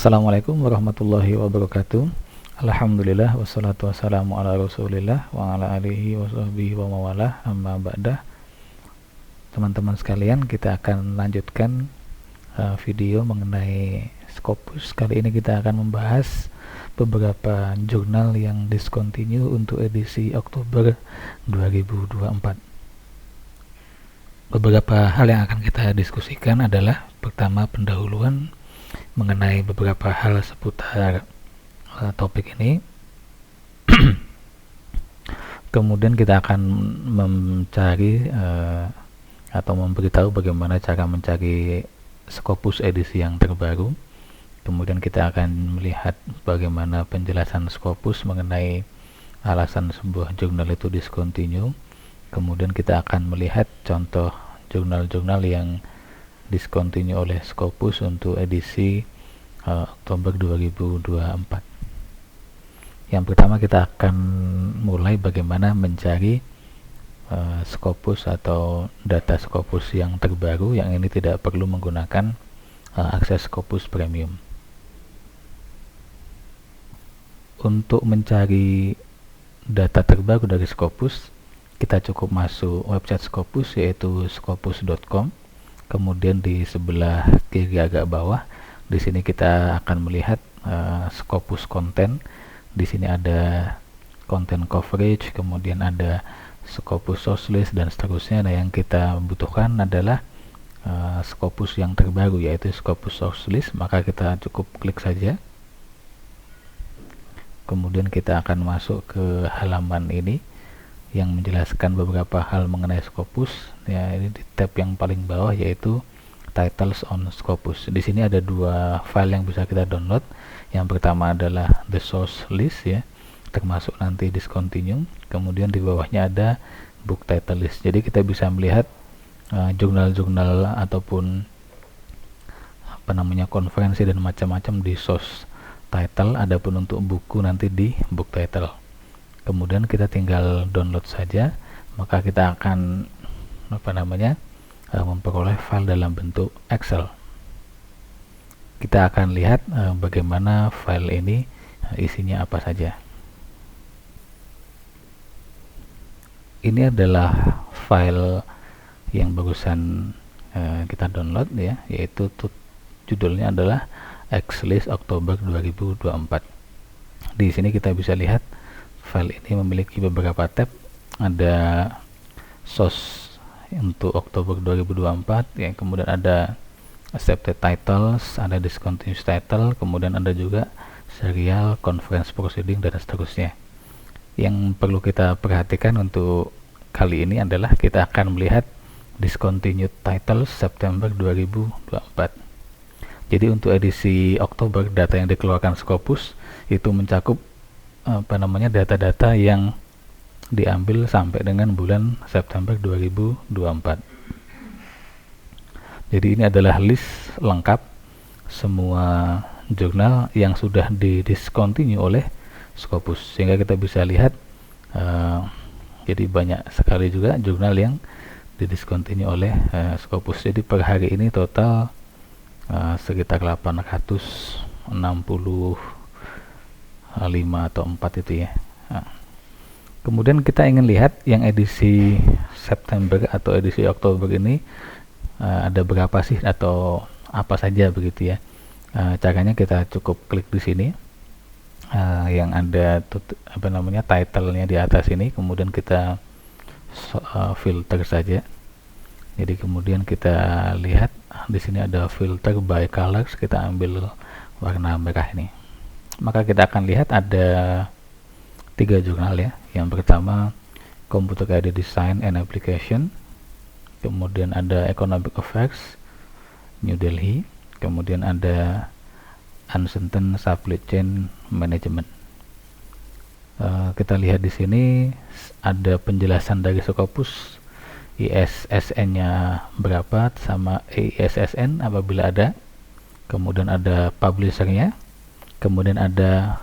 Assalamualaikum warahmatullahi wabarakatuh. Alhamdulillah wassalatu wassalamu ala rasulillah wa ala alihi wa sahbihi wa mawalah, amma ba'dah. Teman-teman sekalian, kita akan lanjutkan video mengenai Scopus. Kali ini kita akan membahas beberapa jurnal yang discontinue untuk edisi Oktober 2024. Beberapa hal yang akan kita diskusikan adalah pertama, pendahuluan mengenai beberapa hal seputar topik ini. Kemudian kita akan mencari atau memberitahu bagaimana cara mencari Scopus edisi yang terbaru. Kemudian kita akan melihat bagaimana penjelasan Scopus mengenai alasan sebuah jurnal itu discontinue. Kemudian kita akan melihat contoh jurnal-jurnal yang discontinue oleh Scopus untuk edisi Oktober 2024. Yang pertama, kita akan mulai bagaimana mencari Scopus atau data Scopus yang terbaru, yang ini tidak perlu menggunakan akses Scopus Premium. Untuk mencari data terbaru dari Scopus, kita cukup masuk website Scopus, yaitu scopus.com. Kemudian di sebelah kiri agak bawah, di sini kita akan melihat Scopus content. Di sini ada content coverage, kemudian ada Scopus source list dan seterusnya. Nah, yang kita butuhkan adalah Scopus yang terbaru, yaitu Scopus source list. Maka kita cukup klik saja. Kemudian kita akan masuk ke halaman ini yang menjelaskan beberapa hal mengenai Scopus. Ya, ini di tab yang paling bawah, yaitu Titles on Scopus. Di sini ada dua file yang bisa kita download. Yang pertama adalah the source list, ya, termasuk nanti discontinue. Kemudian di bawahnya ada book title list. Jadi kita bisa melihat jurnal-jurnal ataupun konferensi dan macam-macam di source title. Adapun untuk buku nanti di book title. Kemudian kita tinggal download saja, maka kita akan memperoleh file dalam bentuk Excel. Kita akan lihat bagaimana file ini isinya apa saja. Ini adalah file yang barusan kita download, ya, yaitu judulnya adalah Xlist Oktober 2024. Di sini kita bisa lihat file ini memiliki beberapa tab. Ada source untuk Oktober 2024, ya, kemudian ada accepted titles, ada discontinued title, kemudian ada juga serial, conference proceeding, dan seterusnya. Yang perlu kita perhatikan untuk kali ini adalah kita akan melihat discontinued titles September 2024. Jadi untuk edisi Oktober, data yang dikeluarkan Scopus itu mencakup data-data yang diambil sampai dengan bulan September 2024. Jadi ini adalah list lengkap semua jurnal yang sudah discontinue oleh Scopus, sehingga kita bisa lihat jadi banyak sekali juga jurnal yang discontinue oleh Scopus. Jadi per hari ini total sekitar 865 atau 4 itu, ya. Nah, kemudian kita ingin lihat yang edisi September atau edisi Oktober ini ada berapa sih atau apa saja begitu, ya. Caranya kita cukup klik di sini yang ada title-nya di atas ini, kemudian kita filter saja. Jadi kemudian kita lihat di sini ada filter by colors, kita ambil warna merah ini. Maka kita akan lihat ada 3 jurnal, ya. Yang pertama Computer Aided Design and Application, kemudian ada Economic Affairs New Delhi, kemudian ada Uncertain Supply Chain Management. Kita lihat di sini ada penjelasan dari Scopus, ISSN-nya berapa sama ISSN apabila ada, kemudian ada publisher-nya, kemudian ada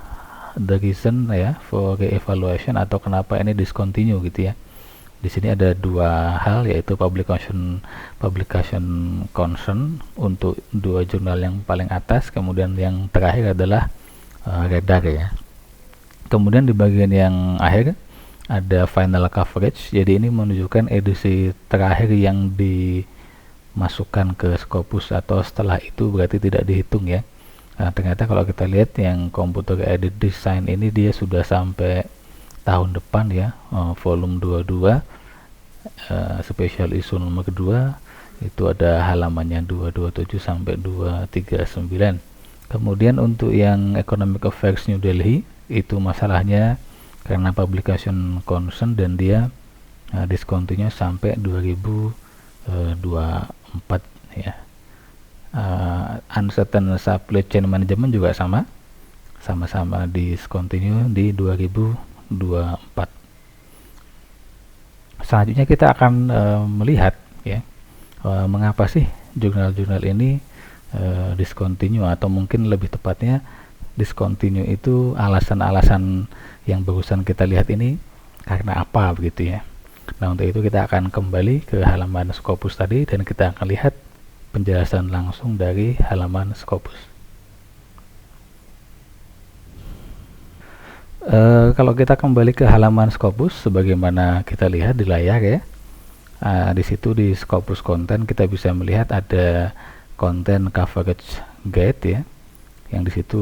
the reason, ya, for re-evaluation atau kenapa ini discontinue gitu, ya. Di sini ada dua hal, yaitu publication concern untuk dua jurnal yang paling atas, kemudian yang terakhir adalah radar ya. Kemudian di bagian yang akhir ada final coverage, jadi ini menunjukkan edisi terakhir yang dimasukkan ke Scopus, atau setelah itu berarti tidak dihitung ya. Nah, ternyata kalau kita lihat yang computer aided design ini dia sudah sampai tahun depan ya, volume 22, special issue nomor kedua, itu ada halamannya 227 sampai 239. Kemudian untuk yang Economic Affairs New Delhi, itu masalahnya karena publication concern dan dia discontinue sampai 2024 ya. Uncertain Supply Chain Management juga sama-sama discontinue di 2024. Selanjutnya kita akan melihat ya, mengapa sih jurnal-jurnal ini discontinue, atau mungkin lebih tepatnya discontinue itu alasan-alasan yang barusan kita lihat ini karena apa begitu ya. Nah, untuk itu kita akan kembali ke halaman Scopus tadi dan kita akan lihat penjelasan langsung dari halaman Scopus. Kalau kita kembali ke halaman Scopus, sebagaimana kita lihat di layar ya, di situ di Scopus Content kita bisa melihat ada Content Coverage Guide ya, yang di situ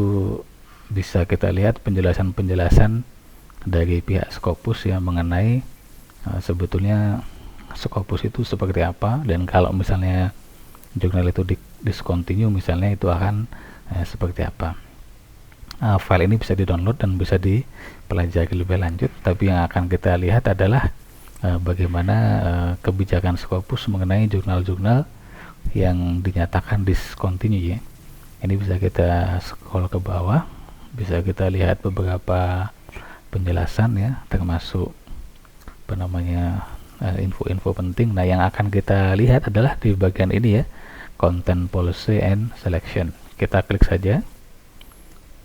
bisa kita lihat penjelasan-penjelasan dari pihak Scopus yang mengenai sebetulnya Scopus itu seperti apa, dan kalau misalnya jurnal itu discontinue misalnya, itu akan seperti apa. File ini bisa di-download dan bisa dipelajari lebih lanjut, tapi yang akan kita lihat adalah bagaimana kebijakan Scopus mengenai jurnal-jurnal yang dinyatakan discontinue ya. Ini bisa kita scroll ke bawah, bisa kita lihat beberapa penjelasan ya, termasuk info-info penting. Nah, yang akan kita lihat adalah di bagian ini ya, Content Policy and Selection. Kita klik saja,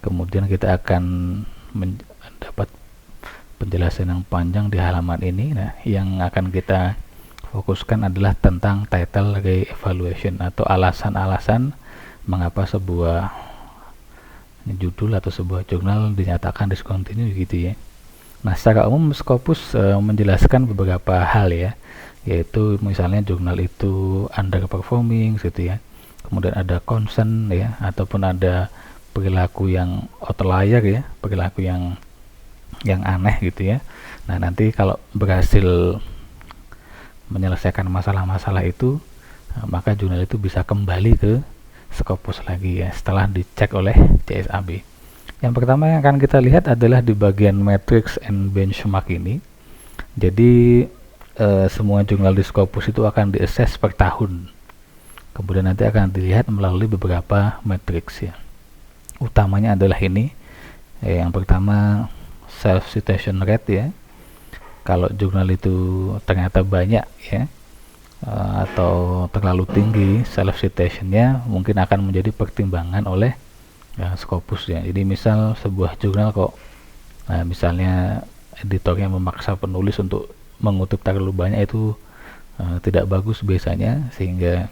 kemudian kita akan mendapat penjelasan yang panjang di halaman ini. Nah, yang akan kita fokuskan adalah tentang title re-evaluation, atau alasan-alasan mengapa sebuah judul atau sebuah jurnal dinyatakan discontinue gitu ya. Nah, secara umum Scopus menjelaskan beberapa hal ya, yaitu misalnya jurnal itu underperforming gitu ya, kemudian ada concern ya, ataupun ada perilaku yang outlier ya, perilaku yang aneh gitu ya. Nah, nanti kalau berhasil menyelesaikan masalah-masalah itu, maka jurnal itu bisa kembali ke Scopus lagi ya, setelah dicek oleh CSAB. Yang pertama yang akan kita lihat adalah di bagian Metrics and Benchmark ini. Jadi semua jurnal di Scopus itu akan di-assess per tahun, kemudian nanti akan dilihat melalui beberapa matriks ya. Utamanya adalah ini, yang pertama self citation rate ya. Kalau jurnal itu ternyata banyak ya, atau terlalu tinggi self citationnya, mungkin akan menjadi pertimbangan oleh Scopus ya. Jadi misal sebuah jurnal kok misalnya editornya memaksa penulis untuk mengutip terlalu banyak, itu tidak bagus biasanya, sehingga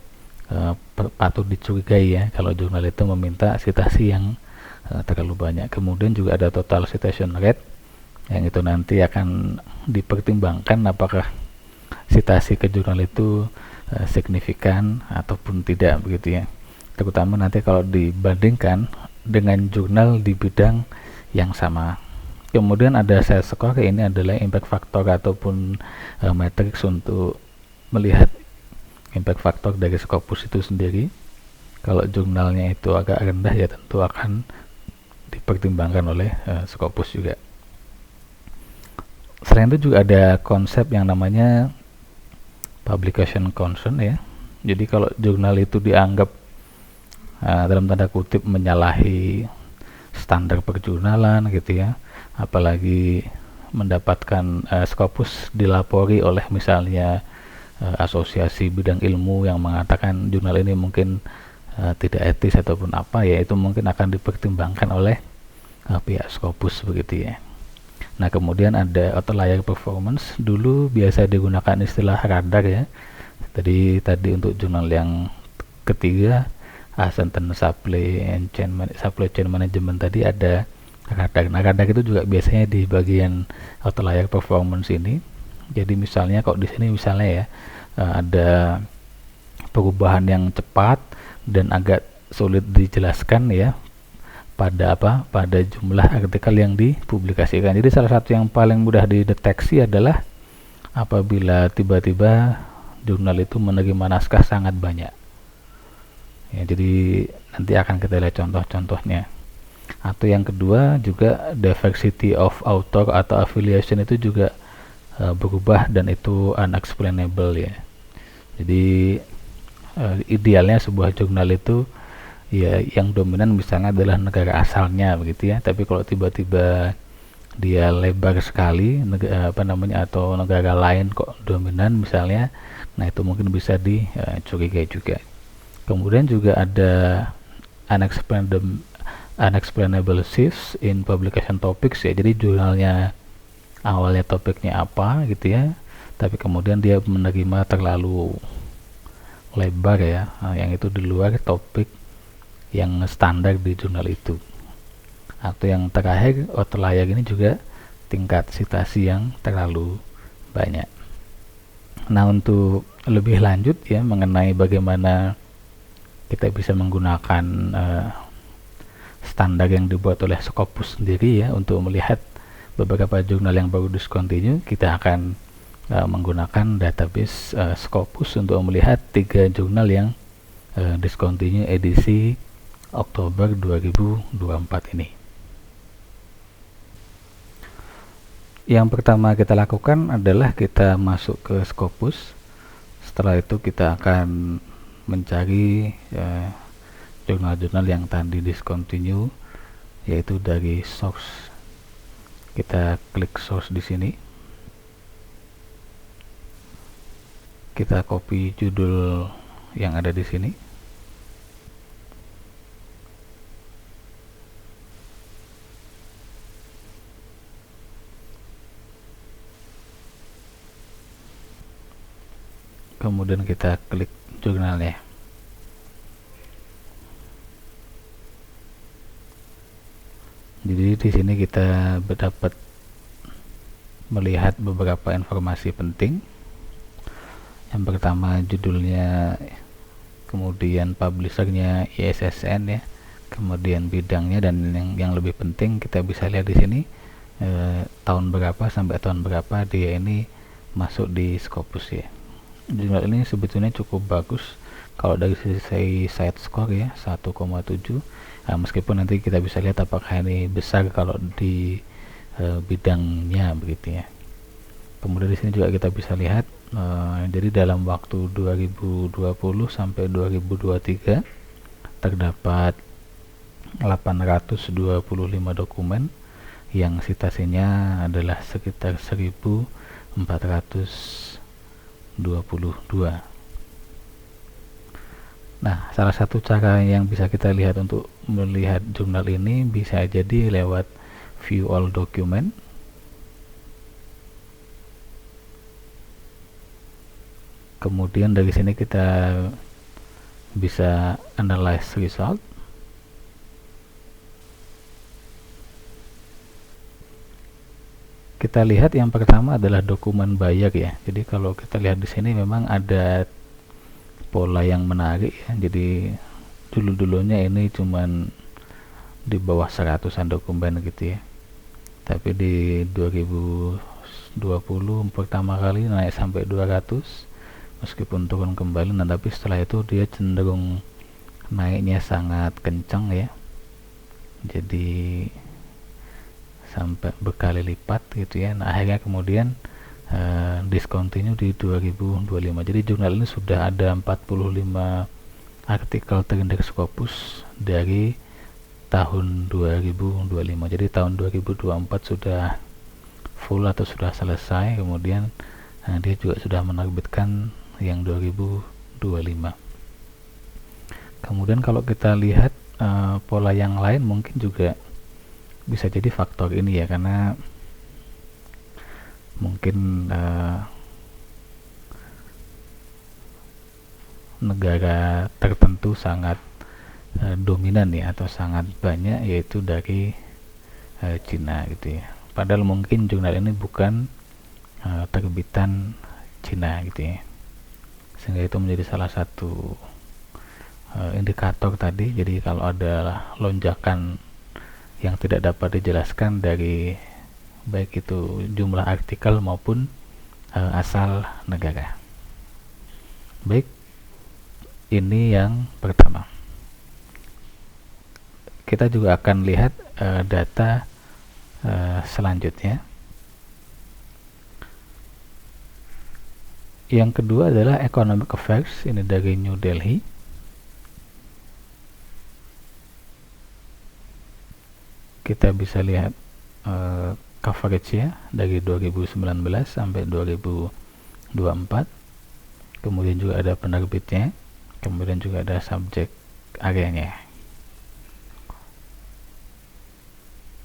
patut dicurigai ya kalau jurnal itu meminta citasi yang terlalu banyak. Kemudian juga ada total citation rate, yang itu nanti akan dipertimbangkan apakah citasi ke jurnal itu signifikan ataupun tidak begitu ya, terutama nanti kalau dibandingkan dengan jurnal di bidang yang sama. Kemudian ada sales score, ini adalah impact factor ataupun matrix untuk melihat impact factor dari Scopus itu sendiri. Kalau jurnalnya itu agak rendah ya tentu akan dipertimbangkan oleh Scopus juga. Selain itu juga ada konsep yang namanya publication concern ya. Jadi kalau jurnal itu dianggap dalam tanda kutip menyalahi standar perjurnalan gitu ya, apalagi mendapatkan Scopus dilapori oleh misalnya asosiasi bidang ilmu yang mengatakan jurnal ini mungkin tidak etis ataupun apa ya, itu mungkin akan dipertimbangkan oleh pihak Scopus begitu ya. Nah, kemudian ada outlier performance. Dulu biasa digunakan istilah radar ya. Tadi untuk jurnal yang ketiga, Ascenten Supply Chain Management tadi ada radar. Nah, radar itu juga biasanya di bagian outlier performance ini. Jadi misalnya kalau di sini misalnya ya ada perubahan yang cepat dan agak sulit dijelaskan ya pada jumlah artikel yang dipublikasikan. Jadi salah satu yang paling mudah dideteksi adalah apabila tiba-tiba jurnal itu menerima naskah sangat banyak. Ya, jadi nanti akan kita lihat contoh-contohnya. Atau yang kedua juga diversity of author atau affiliation itu juga berubah dan itu unexplainable ya. Jadi idealnya sebuah jurnal itu ya yang dominan misalnya adalah negara asalnya begitu ya, tapi kalau tiba-tiba dia lebar sekali atau negara lain kok dominan misalnya, nah itu mungkin bisa dicurigai juga. Kemudian juga ada unexplainable shifts in publication topics ya, jadi jurnalnya awalnya topiknya apa gitu ya, tapi kemudian dia menerima terlalu lebar ya, yang itu di luar topik yang standar di jurnal itu. Atau yang terakhir, outlier ini juga tingkat citasi yang terlalu banyak. Nah, untuk lebih lanjut ya mengenai bagaimana kita bisa menggunakan standar yang dibuat oleh Scopus sendiri ya untuk melihat beberapa jurnal yang baru discontinue, kita akan menggunakan database Scopus untuk melihat 3 jurnal yang discontinue edisi Oktober 2024 ini. Yang pertama kita lakukan adalah kita masuk ke Scopus. Setelah itu kita akan mencari jurnal-jurnal yang tadi discontinue, yaitu dari source. Kita klik source di sini. Kita copy judul yang ada di sini. Kemudian kita klik jurnalnya. Jadi di sini kita dapat melihat beberapa informasi penting. Yang pertama judulnya, kemudian publishernya ISSN ya, kemudian bidangnya, dan yang lebih penting kita bisa lihat di sini tahun berapa sampai tahun berapa dia ini masuk di Scopus ya. Jurnal ini sebetulnya cukup bagus kalau dari sisi site score ya 1,7. Nah, meskipun nanti kita bisa lihat apakah ini besar kalau di bidangnya begitu ya. Kemudian di sini juga kita bisa lihat jadi dalam waktu 2020 sampai 2023 terdapat 825 dokumen yang citasinya adalah sekitar 1422. Nah, salah satu cara yang bisa kita lihat untuk melihat jurnal ini bisa jadi lewat view all document. Kemudian dari sini kita bisa analyze result. Kita lihat yang pertama adalah dokumen buyer ya. Jadi kalau kita lihat di sini memang ada pola yang menarik ya. Jadi dulu-dulunya ini cuman di bawah 100-an dokumen gitu ya. Tapi di 2020 pertama kali naik sampai 200 meskipun turun kembali. Nah, tapi setelah itu dia cenderung naiknya sangat kencang ya. Jadi sampai berkali lipat gitu ya. Nah, akhirnya kemudian discontinue di 2025. Jadi jurnal ini sudah ada 45 artikel terindeks Scopus dari tahun 2025. Jadi tahun 2024 sudah full atau sudah selesai. Kemudian dia juga sudah menerbitkan yang 2025. Kemudian kalau kita lihat pola yang lain mungkin juga bisa jadi faktor ini ya, karena mungkin negara tertentu sangat dominan ya, atau sangat banyak, yaitu dari Cina gitu ya. Padahal mungkin jurnal ini bukan terbitan Cina gitu ya, sehingga itu menjadi salah satu indikator tadi. Jadi kalau ada lonjakan yang tidak dapat dijelaskan dari baik itu jumlah artikel maupun asal negara. Baik, ini yang pertama. Kita juga akan lihat data selanjutnya. Yang kedua adalah Economic Affairs, ini dari New Delhi. Kita bisa lihat coverage-nya dari 2019 sampai 2024. Kemudian juga ada penerbitnya, kemudian juga ada subjek areanya.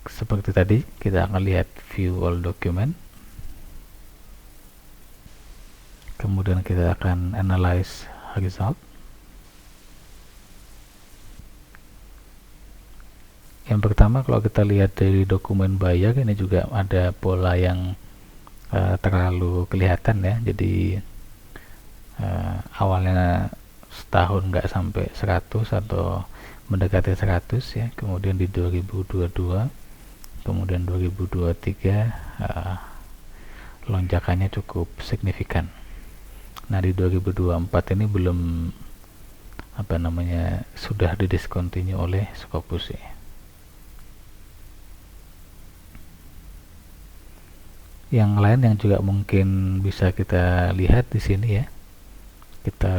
Seperti tadi, kita akan lihat view all document. Kemudian kita akan analyze result. Yang pertama, kalau kita lihat dari dokumen buyer, ini juga ada pola yang terlalu kelihatan ya. Jadi awalnya setahun nggak sampai 100 atau mendekati 100 ya, kemudian di 2022, kemudian 2023 lonjakannya cukup signifikan. Nah, di 2024 ini belum sudah didiscontinue oleh Scopus ya. Yang lain yang juga mungkin bisa kita lihat di sini ya, kita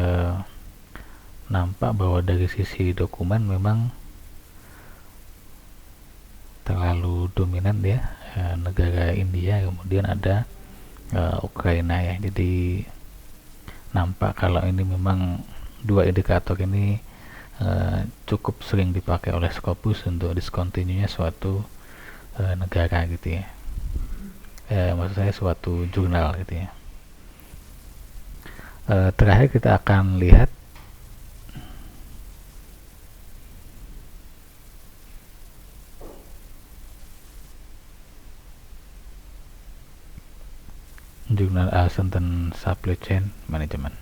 nampak bahwa dari sisi dokumen memang terlalu dominan ya, negara India, kemudian ada Ukraina ya. Jadi nampak kalau ini memang dua indikator ini cukup sering dipakai oleh Scopus untuk discontinue-nya suatu negara gitu ya. Maksud saya suatu jurnal gitu ya. Terakhir kita akan lihat jurnal tentang supply chain management.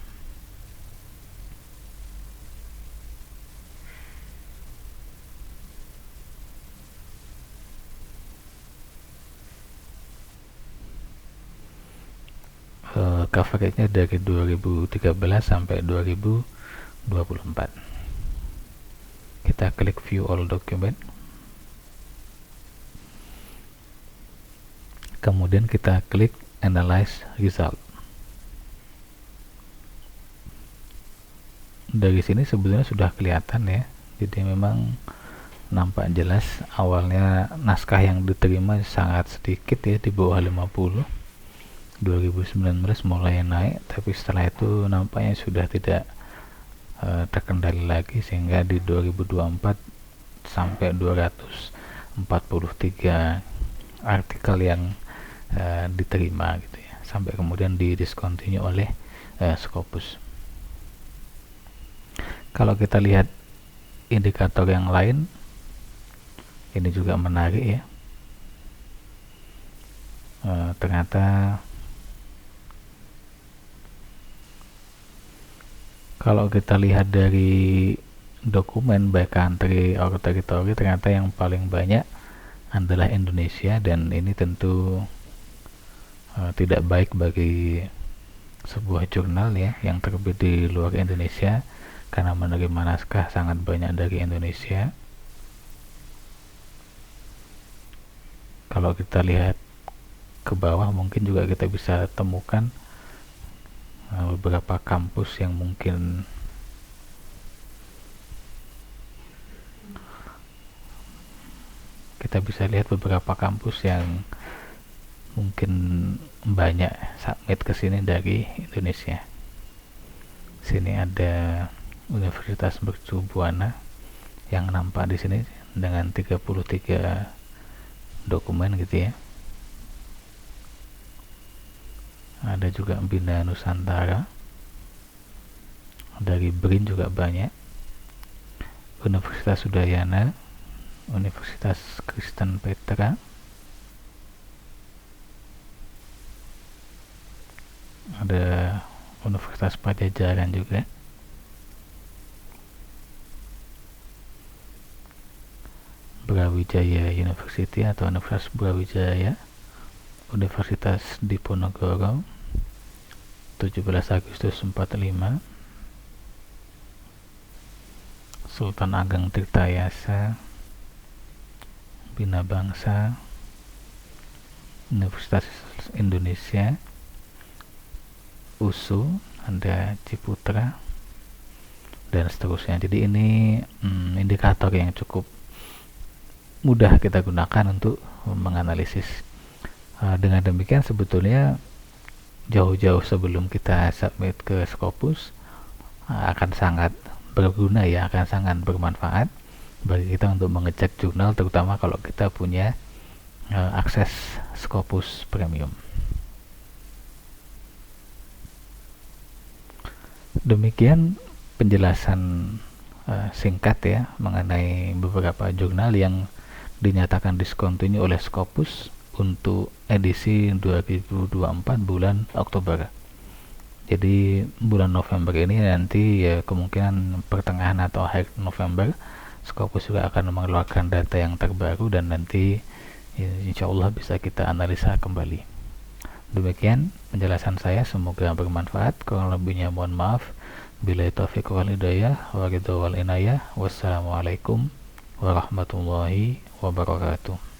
Coverage-nya dari 2013 sampai 2024. Kita klik view all document, kemudian kita klik analyze result. Dari sini sebetulnya sudah kelihatan ya, jadi memang nampak jelas awalnya naskah yang diterima sangat sedikit ya, di bawah 50. 2019 mulai naik, tapi setelah itu nampaknya sudah tidak terkendali lagi, sehingga di 2024 sampai 243 artikel yang diterima gitu ya, sampai kemudian didiscontinue oleh Scopus. Kalau kita lihat indikator yang lain, ini juga menarik ya. Ternyata kalau kita lihat dari dokumen baik country or territory, ternyata yang paling banyak adalah Indonesia, dan ini tentu tidak baik bagi sebuah jurnal ya yang terbit di luar Indonesia, karena menerima naskah sangat banyak dari Indonesia. Kalau kita lihat ke bawah, mungkin juga kita bisa temukan beberapa kampus yang mungkin banyak submit ke sini dari Indonesia. Sini ada Universitas Mercu Buana yang nampak di sini dengan 33 dokumen gitu ya. ada juga Bina Nusantara, dari BRIN juga banyak, Universitas Udayana, Universitas Kristen Petra, ada Universitas Pajajaran juga, Brawijaya University atau Universitas Brawijaya, Universitas Diponegoro, 17 Agustus 45, Sultan Ageng Tirtayasa, Bina Bangsa, Universitas Indonesia, USU, ada Ciputra, dan seterusnya. Jadi ini indikator yang cukup mudah kita gunakan untuk menganalisis. Dengan demikian sebetulnya jauh-jauh sebelum kita submit ke Scopus akan sangat berguna ya, akan sangat bermanfaat bagi kita untuk mengecek jurnal, terutama kalau kita punya akses Scopus Premium. Demikian penjelasan singkat ya mengenai beberapa jurnal yang dinyatakan discontinue oleh Scopus untuk edisi 2024 bulan Oktober. Jadi bulan November ini nanti ya kemungkinan pertengahan atau akhir November Scopus juga akan mengeluarkan data yang terbaru dan nanti ya, insya Allah bisa kita analisa kembali. Demikian penjelasan saya, semoga bermanfaat. Kurang lebihnya mohon maaf. Billahi taufiq wal hidayah wa ridha wal inayah. Wassalamualaikum warahmatullahi wabarakatuh.